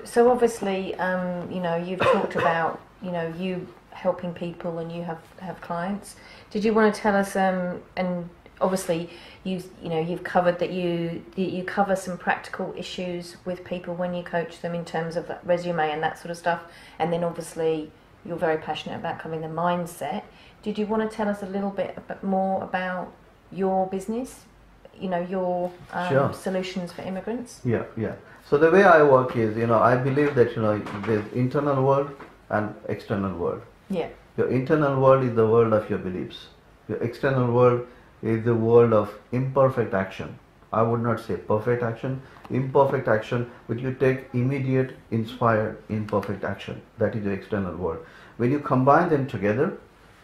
So obviously, you've talked about, you helping people and you have clients. Did you want to tell us, and obviously you've covered that you cover some practical issues with people when you coach them in terms of that resume and that sort of stuff, and then obviously you're very passionate about covering the mindset. Did you want to tell us a little bit more about your business, your Sure. solutions for immigrants? Yeah, yeah. So the way I work is, I believe that, there's internal world and external world. Yeah. Your internal world is the world of your beliefs. Your external world is the world of imperfect action. I would not say perfect action, imperfect action, but you take immediate, inspired, imperfect action. That is the external world. When you combine them together,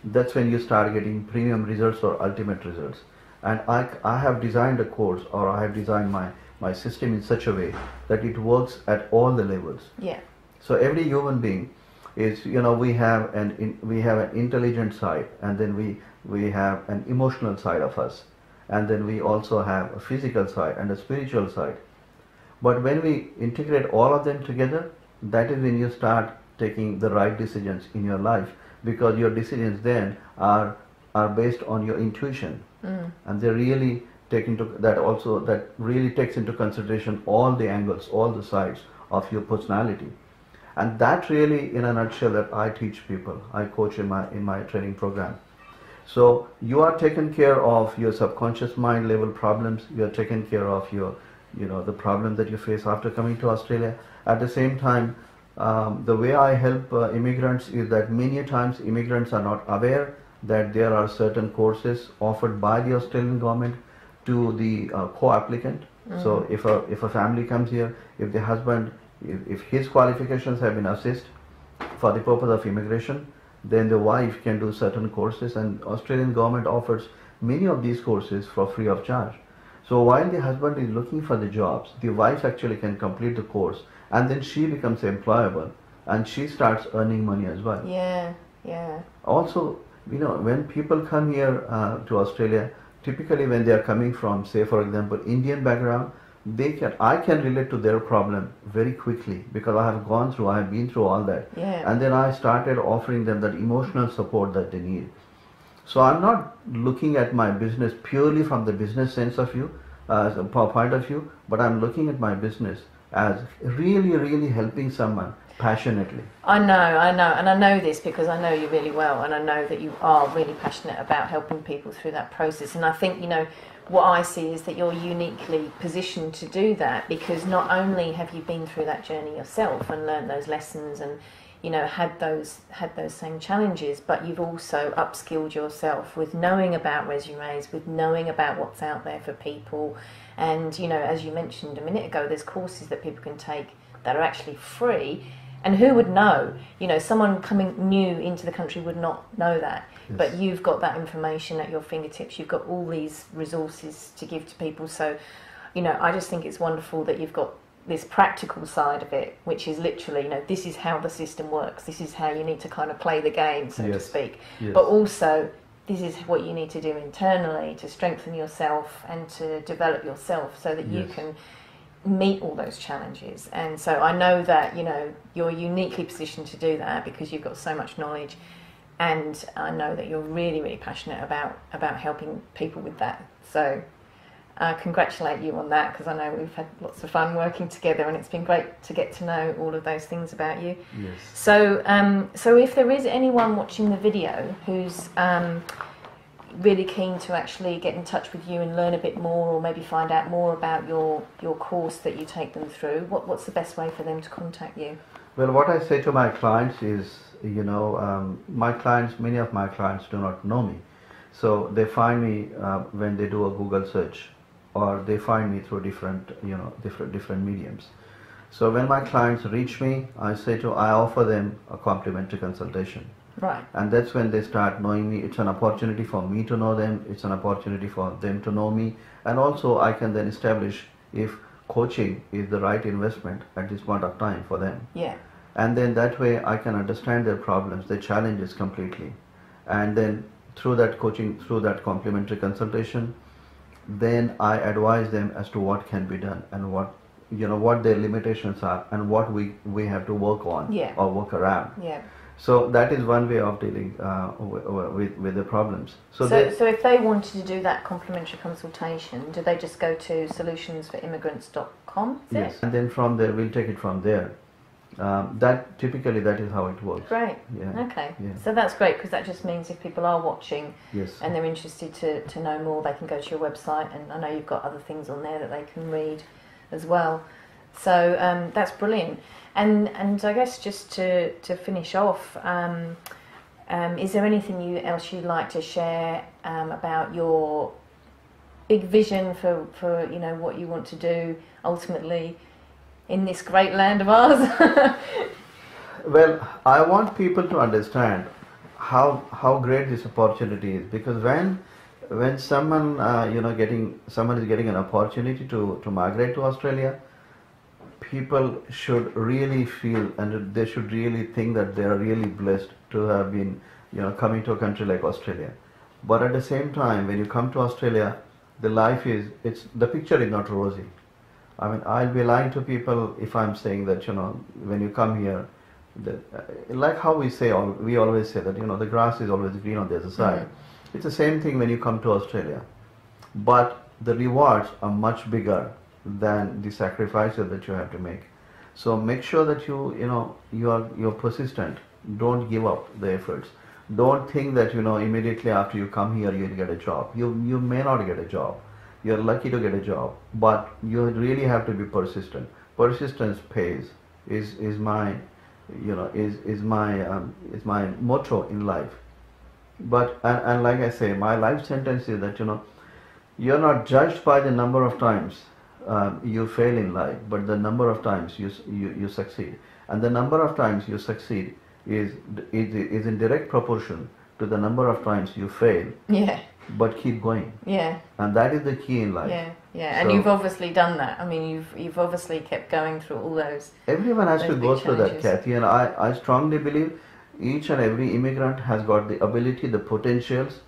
that's when you start getting premium results or ultimate results. And I have designed a course, or I have designed my system in such a way that it works at all the levels. Yeah. So every human being is, we have an intelligent side, and then we have an emotional side of us, and then we also have a physical side and a spiritual side. But when we integrate all of them together, that is when you start taking the right decisions in your life, because your decisions then are based on your intuition, and they really that really takes into consideration all the angles, all the sides of your personality. And that really, in a nutshell, that I teach people, I coach in my training program. So you are taking care of your subconscious mind level problems. You are taking care of your, the problem that you face after coming to Australia. At the same time, the way I help immigrants is that many times immigrants are not aware that there are certain courses offered by the Australian government to the co-applicant. So if a family comes here, if the husband, if his qualifications have been assessed for the purpose of immigration, then the wife can do certain courses, and Australian government offers many of these courses for free of charge. So while the husband is looking for the jobs, the wife actually can complete the course, and then she becomes employable and she starts earning money as well. Yeah, yeah. Also, when people come here to Australia, typically when they are coming from, say for example, Indian background, I can relate to their problem very quickly, because I have been through all that. Yeah. And then I started offering them that emotional support that they need. So I'm not looking at my business purely from the business sense of view, as a point of view, but I'm looking at my business as really, really helping someone passionately. I know, and I know this because I know you really well, and I know that you are really passionate about helping people through that process. And I think, what I see is that you're uniquely positioned to do that, because not only have you been through that journey yourself and learned those lessons and had those same challenges, but you've also upskilled yourself with knowing about resumes, with knowing about what's out there for people. And as you mentioned a minute ago, there's courses that people can take that are actually free. And who would know? Someone coming new into the country would not know that. Yes. But you've got that information at your fingertips. You've got all these resources to give to people. So, I just think it's wonderful that you've got this practical side of it, which is literally, this is how the system works. This is how you need to kind of play the game, so to speak. Yes. But also, this is what you need to do internally to strengthen yourself and to develop yourself so that you can meet all those challenges. And so I know that you're uniquely positioned to do that because you've got so much knowledge, and I know that you're really, really passionate about helping people with that. So I congratulate you on that, because I know we've had lots of fun working together, and it's been great to get to know all of those things about you. Yes. So if there is anyone watching the video who's really keen to actually get in touch with you and learn a bit more, or maybe find out more about your course that you take them through, what's the best way for them to contact you? Well, what I say to my clients is, many of my clients do not know me. So they find me when they do a Google search, or they find me through different mediums. So when my clients reach me, I offer them a complimentary consultation. Right. And that's when they start knowing me. It's an opportunity for me to know them. It's an opportunity for them to know me. And also I can then establish if coaching is the right investment at this point of time for them. Yeah. And then that way I can understand their problems, their challenges completely. And then through that coaching, through that complimentary consultation, then I advise them as to what can be done and what what their limitations are and what we have to work on Yeah. or work around. Yeah. So that is one way of dealing with the problems. So if they wanted to do that complimentary consultation, do they just go to solutionsforimmigrants.com? Yes, and then from there we'll take it from there. That is how it works. Great. Yeah. Okay. Yeah. So that's great, because that just means if people are watching Yes. and they're interested to know more, they can go to your website, and I know you've got other things on there that they can read as well. So that's brilliant. And I guess just to finish off, is there anything else you'd like to share about your big vision for what you want to do ultimately in this great land of ours? Well, I want people to understand how great this opportunity is, because when someone is getting an opportunity to migrate to Australia, people should really feel, and they should really think that they are really blessed to have been coming to a country like Australia. But at the same time, when you come to Australia, the picture is not rosy. I mean, I'll be lying to people if I'm saying that when you come here, like how we always say that the grass is always green on the other side. Mm-hmm. It's the same thing when you come to Australia, but the rewards are much bigger than the sacrifices that you have to make. So make sure that you're persistent. Don't give up the efforts. Don't think that immediately after you come here you'll get a job. You may not get a job. You're lucky to get a job, but you really have to be persistent. Persistence pays is my motto in life. But and like I say, my life sentence is that you're not judged by the number of times you fail in life, but the number of times you succeed. And the number of times you succeed is in direct proportion to the number of times you fail. Yeah. But keep going. Yeah. And that is the key in life. Yeah, yeah. And you've obviously done that. I mean, you've obviously kept going through all those. Everyone has to go through challenges. that, Kathy. And I strongly believe each and every immigrant has got the ability, the potentials,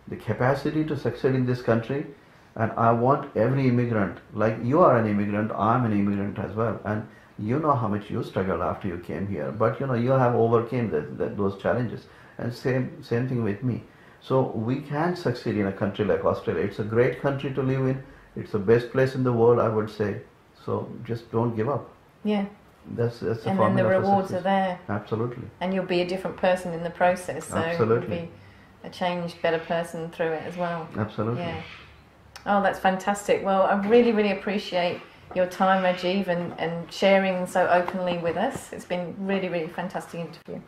the capacity to succeed in this country. And I want every immigrant, like you are an immigrant, I'm an immigrant as well. And you know how much you struggled after you came here. But you have overcame those challenges. And same thing with me. So we can succeed in a country like Australia. It's a great country to live in. It's the best place in the world, I would say. So just don't give up. Yeah. That's the and formula then the for rewards success. are there. Absolutely. And you'll be a different person in the process. So Absolutely. you'll be a changed, better person through it as well. Absolutely. Yeah. Oh, that's fantastic. Well, I really, really appreciate your time, Rajiv, and sharing so openly with us. It's been really, really fantastic interview.